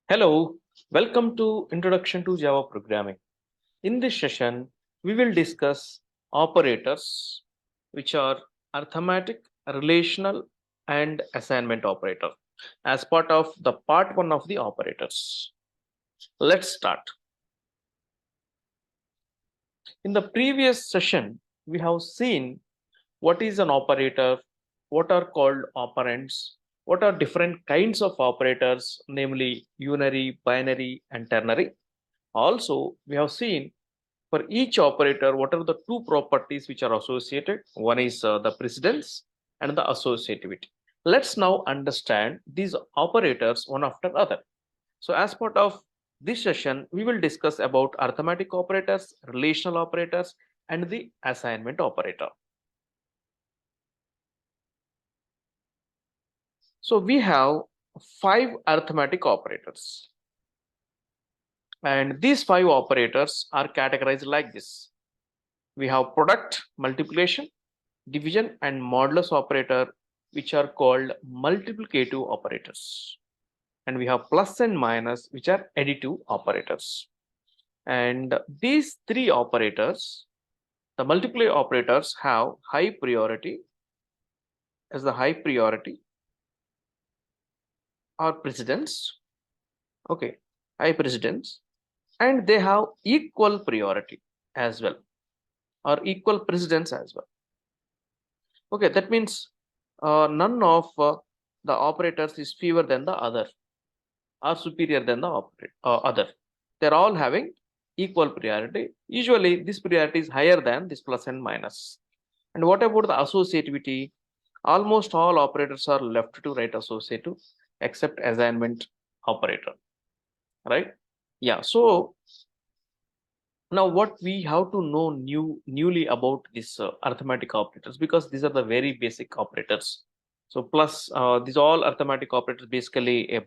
Hello, welcome to Introduction to Java Programming. In this session, we will discuss operators, which are arithmetic, relational, and assignment operator as part of the part one of the operators. Let's start. In the previous session, we have seen what is an operator, what are called operands, what are different kinds of operators, namely unary, binary, and ternary. Also, we have seen for each operator, what are the two properties which are associated? One is the precedence and the associativity. Let's now understand these operators one after other. So as part of this session, we will discuss about arithmetic operators, relational operators, and the assignment operator. So we have 5 arithmetic operators. And these 5 operators are categorized like this. We have product, multiplication, division, and modulus operator, which are called multiplicative operators. And we have plus and minus, which are additive operators. And these 3 operators, the multiply operators, have high priority as the high priority or precedence. Okay, high precedence, and they have equal priority as well, or equal precedence as well. Okay, that means none of the operators is fewer than the other or superior than the other. They're all having equal priority. Usually, this priority is higher than this plus and minus. And what about the associativity? Almost all operators are left to right associative except assignment operator, right? Yeah, so now what we have to know newly about this arithmetic operators, because these are the very basic operators. So plus these all arithmetic operators basically a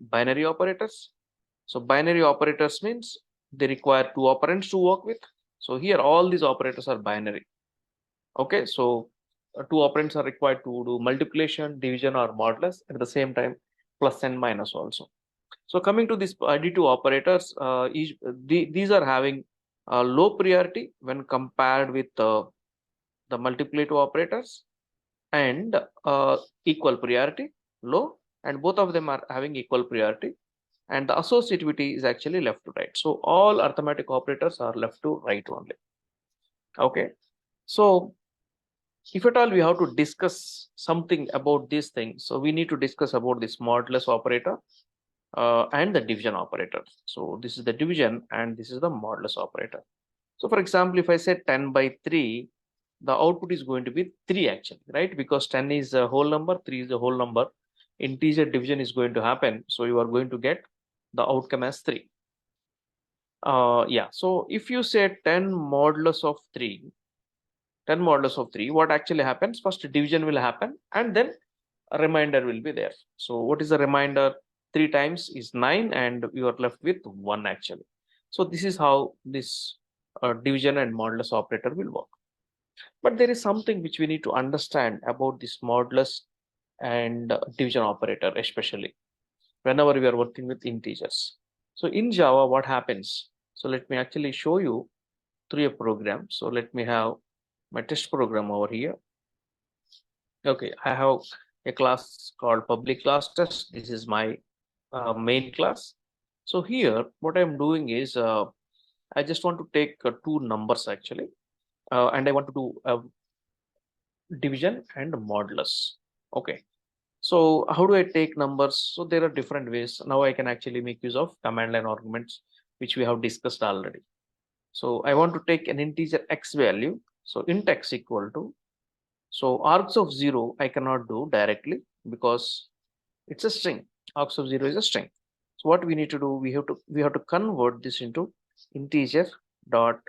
binary operators. So binary operators means they require 2 operands to work with. So here all these operators are binary. Okay, so 2 operands are required to do multiplication, division, or modulus at the same time, plus and minus also. So coming to these additive operators, these are having low priority when compared with the multiplicative operators, and equal priority, low, and both of them are having equal priority, and the associativity is actually left to right. So all arithmetic operators are left to right only. Okay, so if at all we have to discuss something about these things, so we need to discuss about this modulus operator and the division operator. So this is the division and this is the modulus operator. So for example, if I say 10 by 3, the output is going to be 3 actually, right? Because 10 is a whole number, 3 is a whole number. Integer division is going to happen. So you are going to get the outcome as 3. Yeah, so if you say 10 modulus of 3, 10 modulus of 3, what actually happens? First division will happen and then a remainder will be there. So what is the remainder? 3 times is 9 and you are left with 1 actually. So this is how this division and modulus operator will work. But there is something which we need to understand about this modulus and division operator, especially whenever we are working with integers. So in Java, what happens? So let me actually show you through a program. So let me have my test program over here. Okay, I have a class called public class test. This is my main class. So here, what I'm doing is I just want to take 2 numbers actually, and I want to do division and modulus. Okay, so how do I take numbers? So there are different ways. Now I can actually make use of command line arguments, which we have discussed already. So I want to take an integer x value. So int x equal to, so args of 0 I cannot do directly because it's a string. Args of 0 is a string. So what we need to do, we have to convert this into integer dot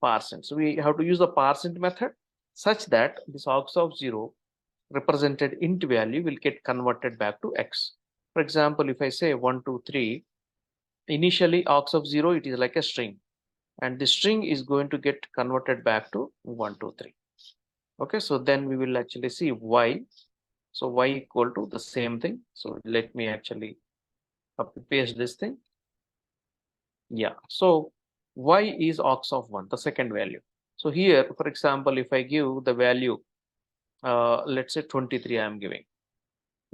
parseInt. So we have to use the parseInt method such that this args of 0 represented int value will get converted back to x. For example, if I say 1, 2, 3, initially args of 0 it is like a string, and the string is going to get converted back to 1, 2, 3. Okay, so then we will actually see y. So y equal to the same thing. So let me actually copy paste this thing. Yeah, so y is aux of 1, the second value. So here, for example, if I give the value, let's say 23 I am giving.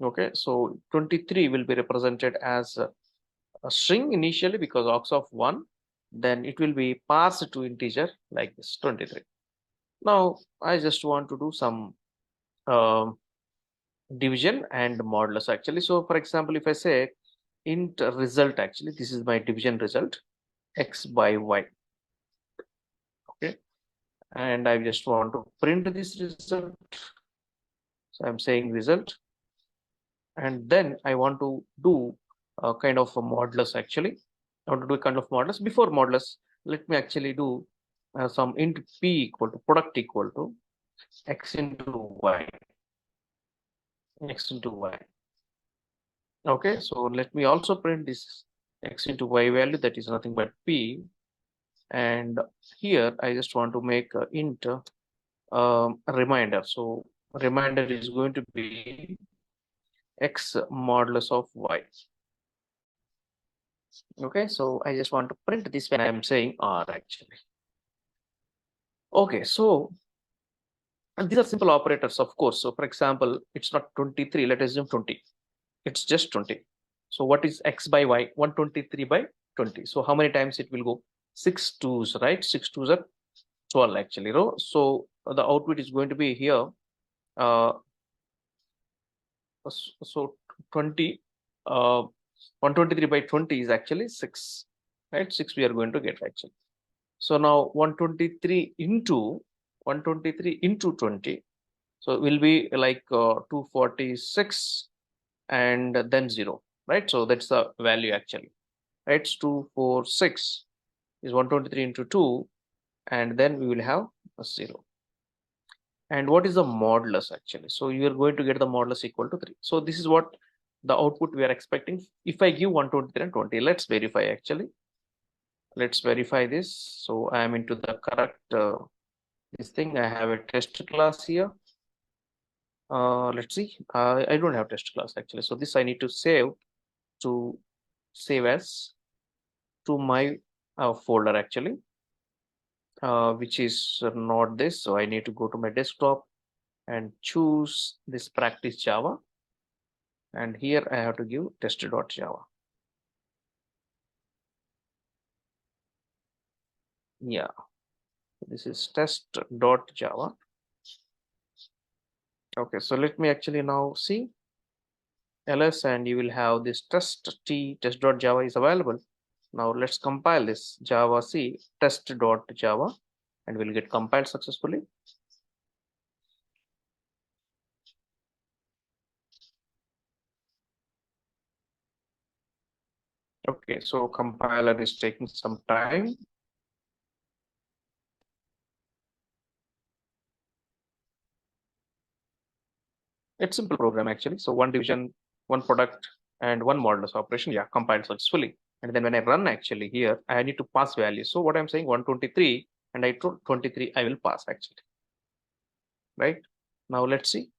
Okay, so 23 will be represented as a string initially because aux of 1, then it will be passed to integer like this 23. Now I just want to do some division and modulus actually. So for example, if I say int result, actually this is my division result, x by y. Okay, and I just want to print this result. So I'm saying result, and then I want to do a kind of a modulus actually. I want to do a kind of modulus. Before modulus, let me actually do some int p equal to product equal to x into y, x into y. Okay, so let me also print this x into y value, that is nothing but p, and here I just want to make a int a reminder. So reminder is going to be x modulus of y. Okay, so I just want to print this when I am saying r actually. Okay, so and these are simple operators, of course. So for example, it's not 23, let us assume 20, it's just 20. So what is x by y? 123 by 20. So how many times it will go? 6 twos, right? 6 twos are 12 actually. No? So the output is going to be here. So 20, 123 by 20 is actually 6, right? 6 we are going to get actually. So now 123 into 20. So it will be like 246 and then 0, right? So that's the value actually, right? It's 246 is 123 into 2, and then we will have a 0. And what is the modulus actually? So you are going to get the modulus equal to 3. So this is what the output we are expecting. If I give 123 and 20, let's verify actually. Let's verify this. So I am into the correct this thing. I have a test class here. Let's see. I don't have test class actually. So this I need to save as to my folder actually, which is not this. So I need to go to my desktop and choose this practice Java. And here I have to give test.java. Yeah, this is test.java. Okay, so let me actually now see ls, and you will have this test.java is available. Now let's compile this java c test.java, and we'll get compiled successfully. Okay, so compiler is taking some time. It's simple program actually. So one division, one product, and one modulus operation. Yeah, compiled successfully. And then when I run actually here, I need to pass values. So what I'm saying 123, and I told 23, I will pass actually. Right now, let's see.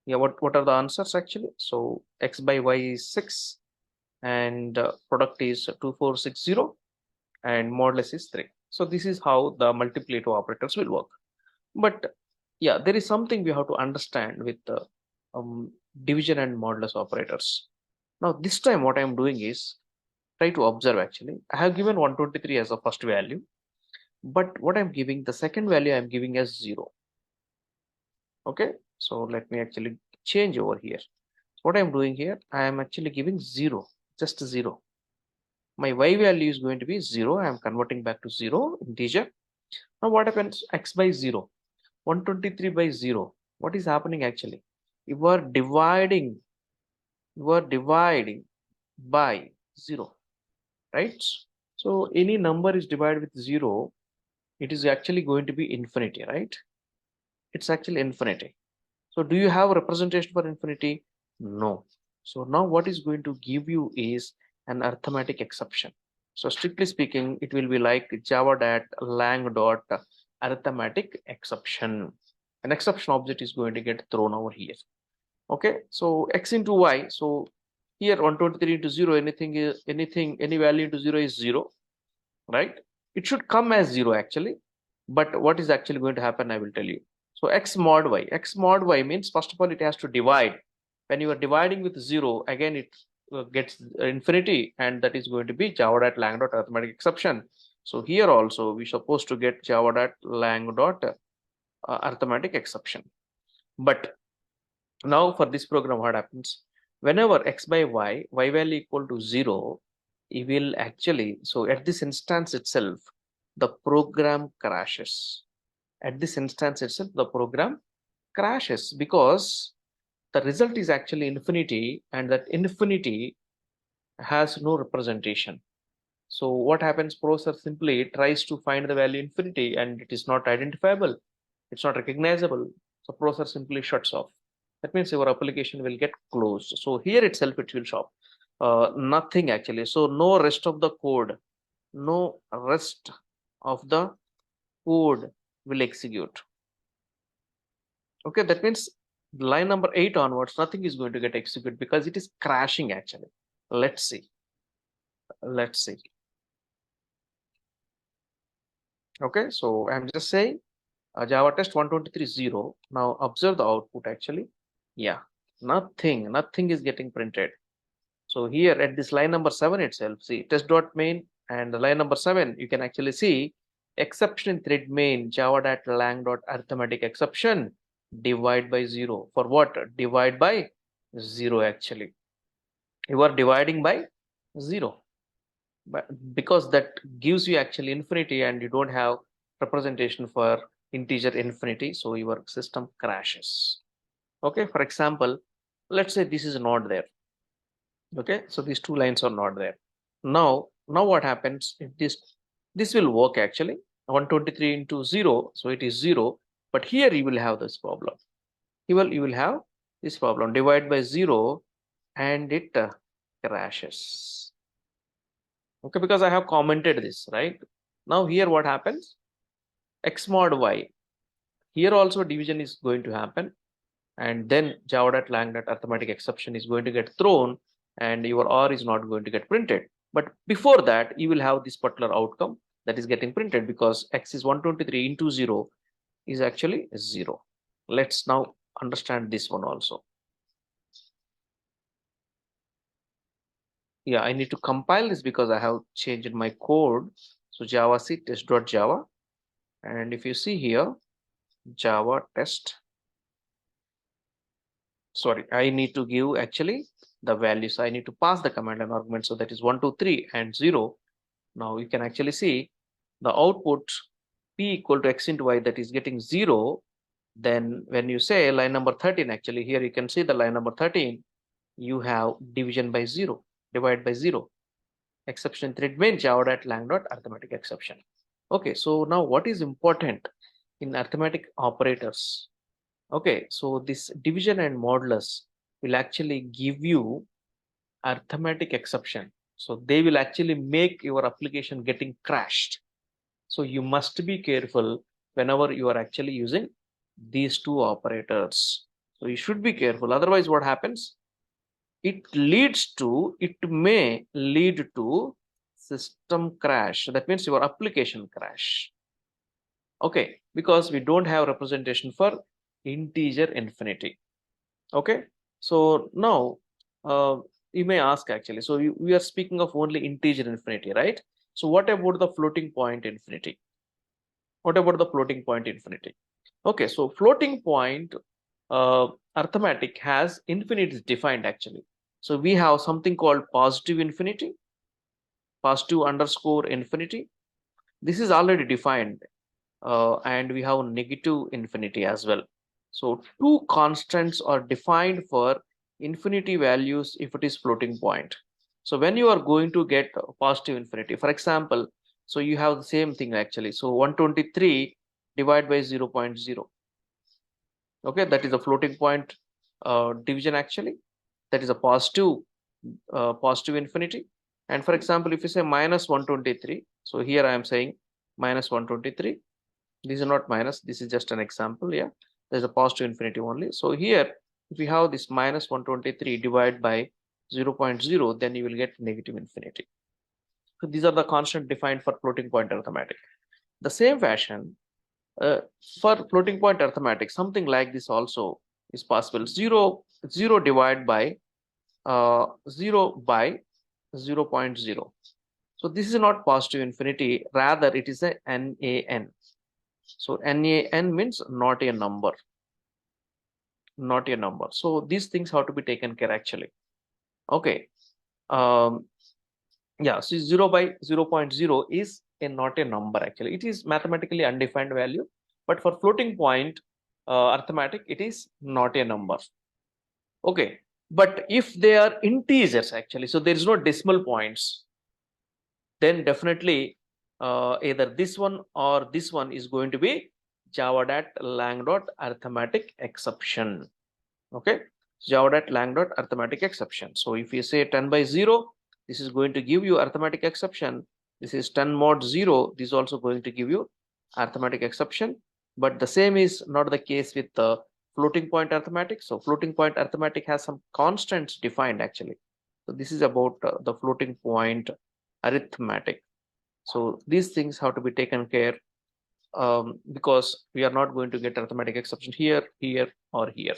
Yeah, what are the answers actually? So x by y is 6, and product is 2460, and modulus is 3. So this is how the multiplicative operators will work. But yeah, there is something we have to understand with the division and modulus operators. Now this time what I'm doing is try to observe actually. I have given 123 as a first value, but what I'm giving, the second value I'm giving as 0. Okay, so let me actually change over here. What I'm doing here, I am actually giving 0, just 0. My y value is going to be 0. I am converting back to 0 integer. Now what happens? X by 0, 123 by 0. What is happening actually? You are dividing by 0, right? So any number is divided with 0, it is actually going to be infinity, right? It's actually infinity. So do you have a representation for infinity? No. So now what is going to give you is an arithmetic exception. So strictly speaking, it will be like java.lang dot arithmetic exception. An exception object is going to get thrown over here. Okay, so x into y. So Here 123 into 0, any value into 0 is 0, right? It should come as 0 actually, but what is actually going to happen, I will tell you. So x mod y means, first of all, it has to divide. When you are dividing with 0, again it gets infinity, and that is going to be Java.lang dot arithmetic exception. So here also we supposed to get Java.lang dot arithmetic exception. But now for this program, what happens? Whenever x by y value equal to 0, it will actually, so at this instance itself, the program crashes. At this instance itself, the program crashes because the result is actually infinity, and that infinity has no representation. So what happens? Processor simply tries to find the value infinity, and it is not identifiable. It's not recognizable. So processor simply shuts off. That means your application will get closed. So here itself it will stop. Nothing actually. So no rest of the code, no rest of the code will execute. Okay, that means line number 8 onwards, nothing is going to get executed because it is crashing actually. Let's see. Let's see. Okay, so I'm just saying Java test 123.0. Now observe the output actually. Yeah, nothing is getting printed. So here at this line number 7 itself, see test.main and the line number 7, you can actually see exception in thread main java.lang.arithmetic exception divide by 0. For what? Divide by 0 actually. You are dividing by 0. But because that gives you actually infinity and you don't have representation for integer infinity, so your system crashes. Okay, for example, let's say this is not there. Okay, so these two lines are not there. Now what happens if this will work actually? 123 into 0, so it is 0, but here you will have this problem. You will have this problem, divide by 0, and it crashes. Okay, because I have commented this, right? Now here what happens? X mod y. Here also division is going to happen, and then java.lang.arithmetic exception is going to get thrown, and your R is not going to get printed. But before that, you will have this particular outcome that is getting printed because x is 123 into 0 is actually 0. Let's now understand this one also. Yeah, I need to compile this because I have changed my code. So java c test.java, and if you see here, Java test, sorry, I need to give actually the values. I need to pass the command and argument. So that is 1, 2, 3 and 0. Now you can actually see the output p equal to x into y, that is getting 0. Then when you say line number 13, actually here you can see the line number 13, you have division by 0, divide by 0, exception thread main java.lang.arithmetic exception. Okay, so now what is important in arithmetic operators? Okay, so this division and modulus will actually give you arithmetic exception. So they will actually make your application getting crashed. So you must be careful whenever you are actually using these two operators. So you should be careful. Otherwise, what happens? It may lead to system crash. That means your application crash. Okay, because we don't have representation for integer infinity. Okay, so now you may ask actually, so we are speaking of only integer infinity, right? So what about the floating point infinity? What about the floating point infinity? Okay, so floating point arithmetic has infinity defined actually. So we have something called positive infinity, positive underscore infinity. This is already defined, and we have negative infinity as well. So two constants are defined for infinity values if it is floating point. So when you are going to get positive infinity, for example, so you have the same thing actually. So 123 divided by 0.0. Okay, that is a floating point division actually. That is a positive infinity. And for example, if you say minus 123, so here I am saying minus 123. This is not minus, this is just an example. Yeah, there's a positive infinity only. So here if we have this minus 123 divided by 0.0, then you will get negative infinity. So these are the constant defined for floating point arithmetic. The same fashion, for floating point arithmetic, something like this also is possible. 0 divided by 0 by 0.0. So this is not positive infinity, rather it is a NaN. So NaN means not a number, not a number. So these things have to be taken care actually. Okay. Yeah, so 0 by 0.0 is not a number actually. It is mathematically undefined value, but for floating point arithmetic, it is not a number. Okay, but if they are integers actually, so there is no decimal points, then definitely either this one or this one is going to be Java.lang. Arithmetic exception. Okay, Java.lang. Arithmetic exception. So if you say 10 by 0, this is going to give you arithmetic exception. This is 10 mod 0. This is also going to give you arithmetic exception. But the same is not the case with the floating point arithmetic. So floating point arithmetic has some constants defined actually. So this is about the floating point arithmetic. So these things have to be taken care because we are not going to get arithmetic exception here, here, or here.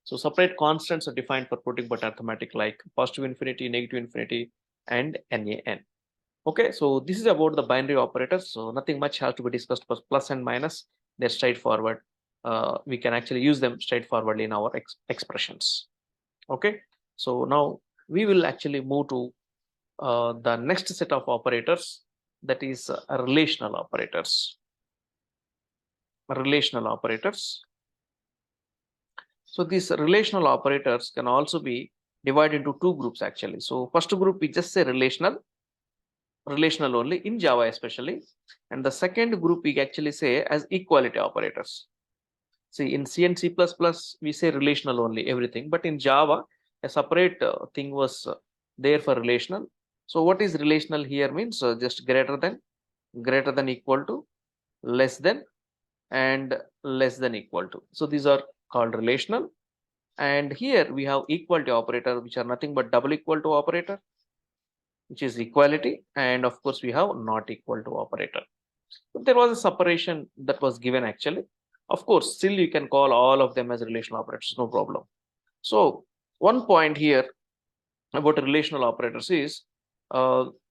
So separate constants are defined for floating point arithmetic like positive infinity, negative infinity, and NaN. Okay, so this is about the binary operators. So nothing much has to be discussed, because plus and minus, they're straightforward. We can actually use them straightforwardly in our expressions. Okay, so now we will actually move to the next set of operators, that is relational operators. Relational operators. So these relational operators can also be divided into two groups actually. So first group we just say relational only in Java especially, and the second group we actually say as equality operators. See, in C and C++ we say relational only everything, but in Java a separate thing was there for relational. So what is relational here means just greater than, equal to, less than, and less than equal to. So these are called relational. And here we have equality operator, which are nothing but double equal to operator, which is equality, and of course we have not equal to operator. But there was a separation that was given actually. Of course, still you can call all of them as relational operators, no problem. So one point here about relational operators is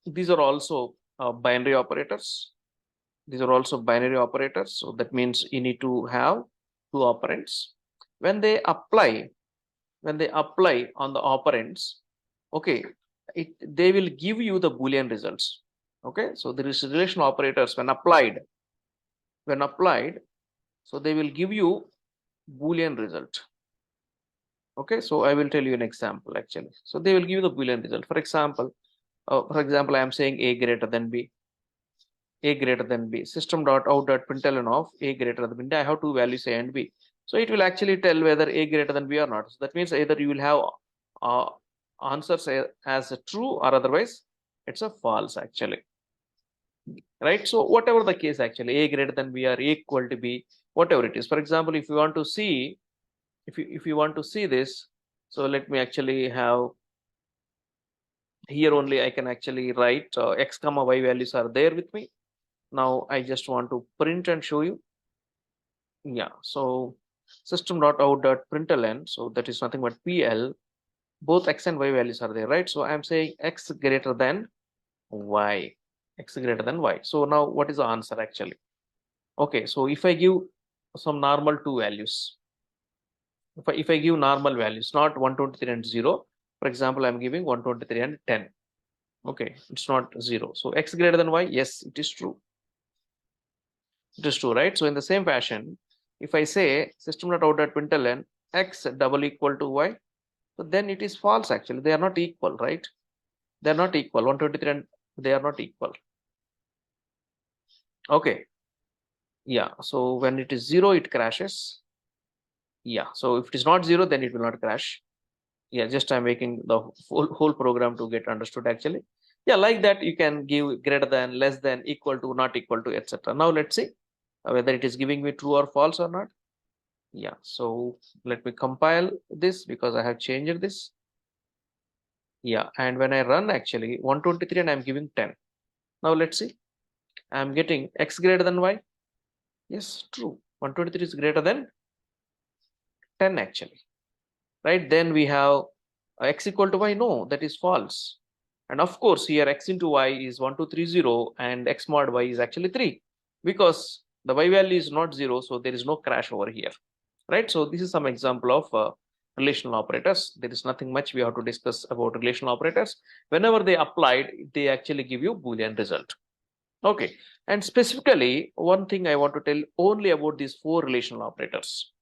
these are also binary operators. These are also binary operators. So that means you need to have two operands. When they apply on the operands, okay, they will give you the Boolean results. Okay, so there is relational operators when applied, so they will give you Boolean result. Okay, so I will tell you an example actually. So they will give you the Boolean result. For example, I am saying a greater than b. System.out.println of a greater than b. I have two values a and b. So it will actually tell whether a greater than b or not. So that means either you will have answers as a true, or otherwise it's a false actually. Right? So whatever the case actually, a greater than b or equal to b, whatever it is. For example, if you want to see, if you want to see this, so let me actually have here only. I can actually write x comma y values are there with me. Now I just want to print and show you. Yeah, so system.out.println, so that is nothing but pl, both x and y values are there, right? So I'm saying x greater than y, so now what is the answer actually? Okay, so if I give some normal two values, if I give normal values, not 123 and 0, for example, I'm giving 123 and 10. Okay, it's not 0. So x greater than y, yes, it is true. It is true, right? So in the same fashion, if I say system.out.println x double equal to y, so then it is false actually. They are not equal, right? They are not equal. 123 and they are not equal. Okay. Yeah. So when it is 0, it crashes. Yeah. So if it is not 0, then it will not crash. Yeah. Just I'm making the whole program to get understood actually. Yeah. Like that, you can give greater than, less than, equal to, not equal to, etc. Now let's see whether it is giving me true or false or not. Yeah. So let me compile this because I have changed this. Yeah, and when I run actually 123 and I'm giving 10. Now let's see. I'm getting x greater than y. Yes, true. 123 is greater than 10 actually. Right? Then we have x equal to y. No, that is false. And of course, here x into y is 1230 and x mod y is actually 3 because the y value is not 0. So there is no crash over here. Right? So this is some example of relational operators. There is nothing much we have to discuss about relational operators. Whenever they applied, they actually give you Boolean result. Okay. And specifically, one thing I want to tell only about these 4 relational operators.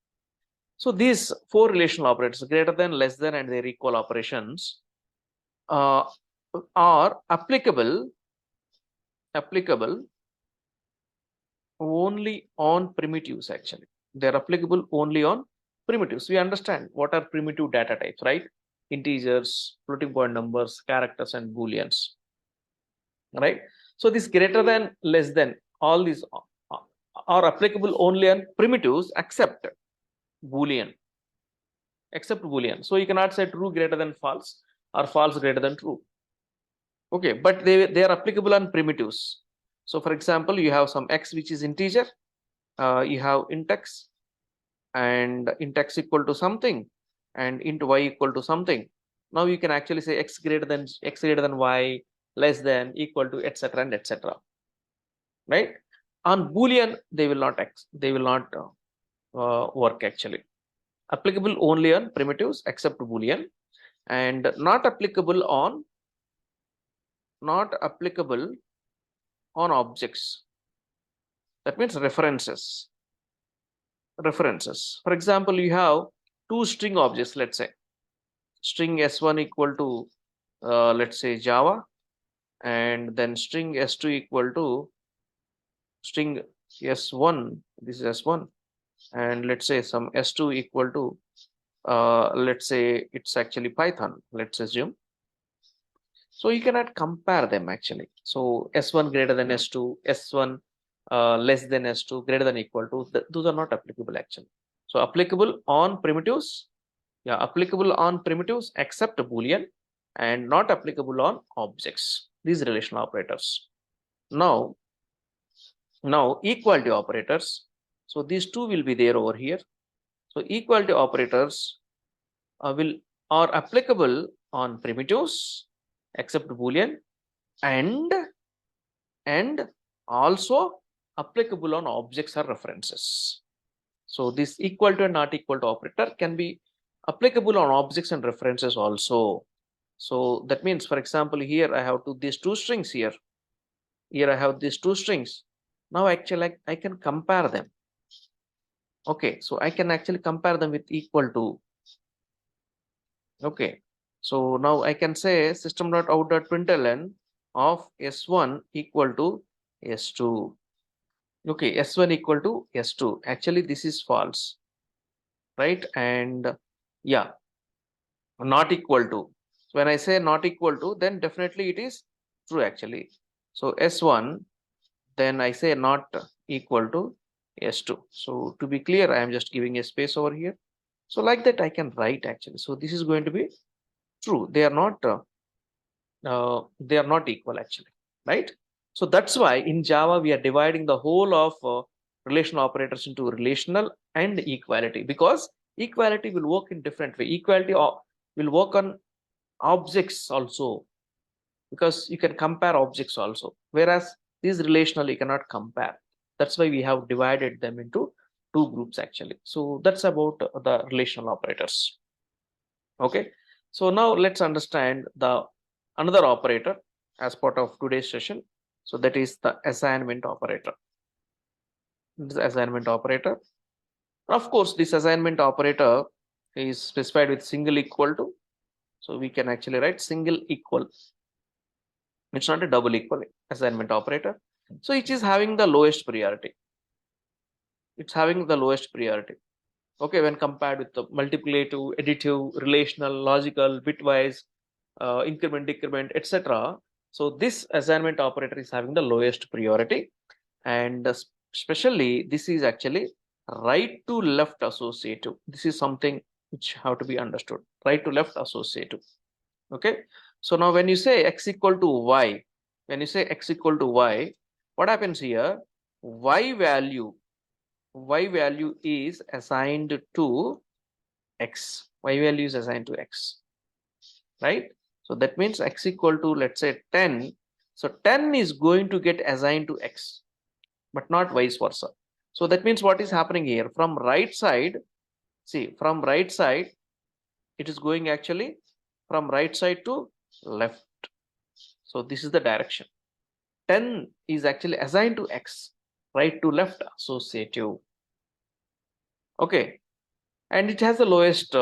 So these 4 relational operators, greater than, less than, and their equal operations, are applicable only on primitives actually. They're applicable only on primitives. We understand what are primitive data types, right? Integers, floating point numbers, characters, and booleans, right? So this greater than, less than, all these are applicable only on primitives except boolean. So you cannot say true greater than false or false greater than true. Okay, but they are applicable on primitives. So for example, you have some x which is integer, you have int x, and int x equal to something, and int y equal to something. Now you can actually say x greater than y, less than, equal to, etc. and etc. Right? On Boolean, they will not work actually. Applicable only on primitives except Boolean, and not applicable on objects. That means references. For example, you have 2 string objects. Let's say string s1 equal to let's say Java, and then string s2 equal to string s1. This is s1, and let's say some s2 equal to let's say it's actually Python. Let's assume. So you cannot compare them actually. So s1 greater than s2, s1 less than s2, greater than equal to, those are not applicable actually. So applicable on primitives, applicable on primitives except Boolean, and not applicable on objects, these relational operators. Now equality operators. So these two will be there over here. So equality operators are applicable on primitives except Boolean, and also applicable on objects or references. So this equal to and not equal to operator can be applicable on objects and references also. So that means, for example, here I have these two strings here. Here I have these 2 strings. Now actually I can compare them. Okay, so I can actually compare them with equal to. Okay, so now I can say system.out.println of s1 equal to s2. Okay, s1 equal to s2. Actually, this is false, right? And yeah, not equal to. So when I say not equal to, then definitely it is true actually. So s1, then I say not equal to s2. So to be clear, I am just giving a space over here. So like that I can write actually. So this is going to be true. They are not equal actually, right? So that's why in Java we are dividing the whole of relational operators into relational and equality, because equality will work in different way. Equality will work on objects also, because you can compare objects also, whereas these relational you cannot compare. That's why we have divided them into 2 groups actually. So that's about the relational operators. Okay, so now let's understand the another operator as part of today's session. So that is the assignment operator. This assignment operator. Of course, this assignment operator is specified with single equal to. So we can actually write single equal. It's not a double equal assignment operator. So it is having the lowest priority. It's having the lowest priority. Okay, when compared with the multiplicative, additive, relational, logical, bitwise, increment, decrement, etc. So this assignment operator is having the lowest priority, and especially this is actually right to left associative. This is something which have to be understood. Right to left associative. Okay, so now when you say x equal to y, when you say x equal to y, what happens here? Y value is assigned to x. Y value is assigned to x, right? So that means x equal to, let's say, 10. So 10 is going to get assigned to x, but not vice versa. So that means what is happening here? From right side, see, from right side, it is going actually from right side to left. So this is the direction. 10 is actually assigned to x, right to left associative. Okay, and it has the lowest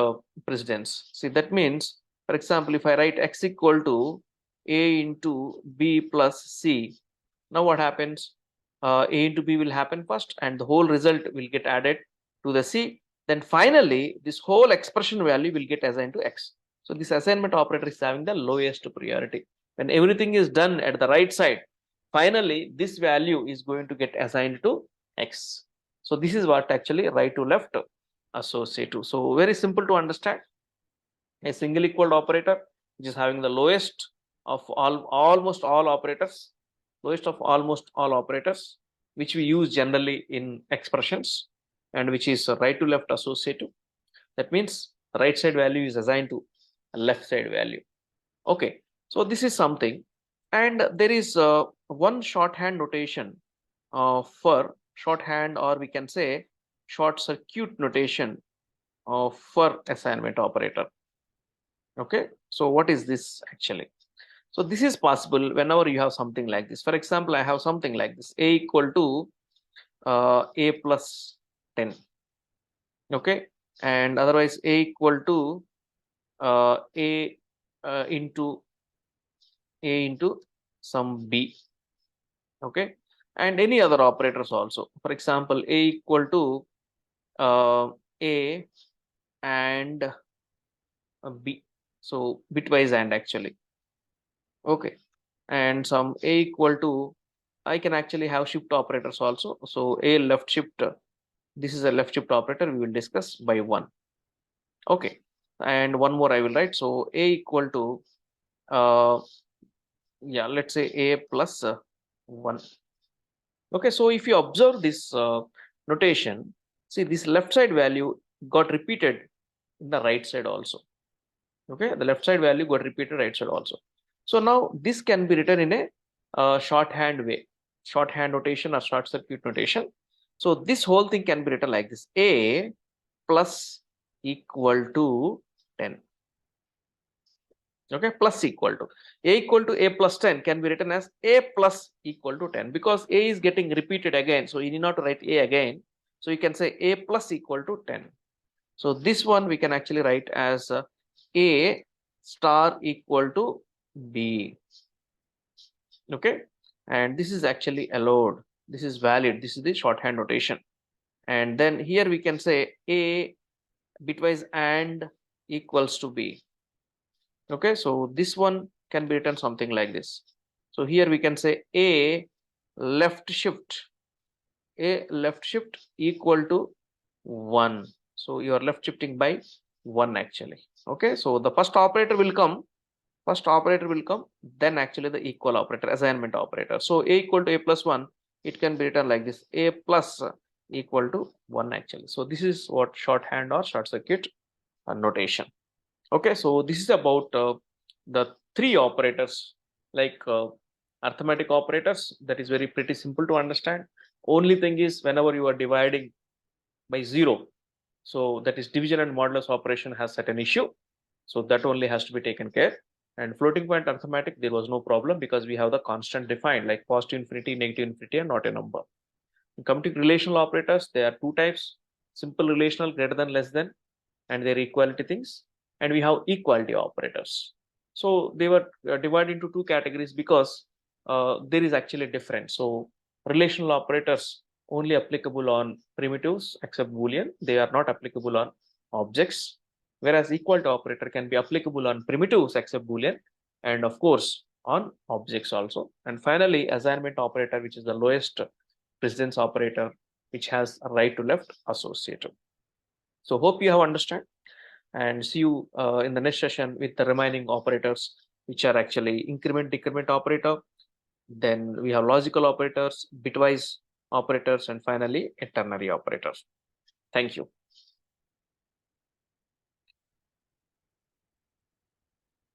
precedence. See, that means, for example, if I write x equal to a into b plus c, now what happens? A into b will happen first, and the whole result will get added to the c. Then finally, this whole expression value will get assigned to x. So this assignment operator is having the lowest priority. When everything is done at the right side, finally this value is going to get assigned to x. So this is what actually right to left associative. So very simple to understand. A single equal operator which is having the lowest of almost all operators, lowest of almost all operators, which we use generally in expressions, and which is right to left associative. That means right side value is assigned to left side value. Okay, so this is something, and there is one shorthand notation for shorthand, or we can say short circuit notation for assignment operator. Okay, so what is this actually? So this is possible whenever you have something like this. For example, I have something like this: a equal to a plus 10. Okay, and otherwise a equal to a into some b. Okay, and any other operators also. For example, a equal to a and b. So bitwise and actually. Okay, and some a equal to, I can actually have shift operators also. So a left shift, this is a left shift operator, we will discuss by 1. Okay, and one more I will write. So a equal to yeah, let's say a plus 1. Okay, so if you observe this notation, see, this left side value got repeated in the right side also. Okay, the left side value got repeated right side also. So now this can be written in a shorthand way, shorthand notation or short circuit notation. So this whole thing can be written like this: a plus equal to 10. Okay, plus equal to a equal to a plus 10 can be written as a plus equal to 10, because a is getting repeated again, so you need not write a again. So you can say a plus equal to 10. So this one we can actually write as a star equal to b. Okay, and this is actually allowed, this is valid, this is the shorthand notation. And then here we can say a bitwise and equals to b. Okay, so this one can be written something like this. So here we can say a left shift equal to 1. So you are left shifting by 1 actually. Okay, so the first operator will come, then actually the equal operator, assignment operator. So a equal to a plus 1, it can be written like this: a plus equal to 1 actually. So this is what shorthand or short circuit notation. Okay, so this is about the 3 operators, like arithmetic operators. That is very pretty simple to understand. Only thing is, whenever you are dividing by 0, so that is division and modulus operation has certain issue, so that only has to be taken care. And floating point arithmetic, there was no problem, because we have the constant defined, like positive infinity, negative infinity, and not a number. In coming to relational operators, there are 2 types: simple relational, greater than, less than, and their equality things. And we have equality operators. So they were divided into 2 categories, because there is actually a difference. So relational operators only applicable on primitives except Boolean. They are not applicable on objects. Whereas equality operator can be applicable on primitives except Boolean, and of course on objects also. And finally, assignment operator, which is the lowest precedence operator, which has a right to left associative. So hope you have understand. and see you in the next session with the remaining operators, which are actually increment decrement operator. Then we have logical operators, bitwise operators, and finally a ternary operators. Thank you.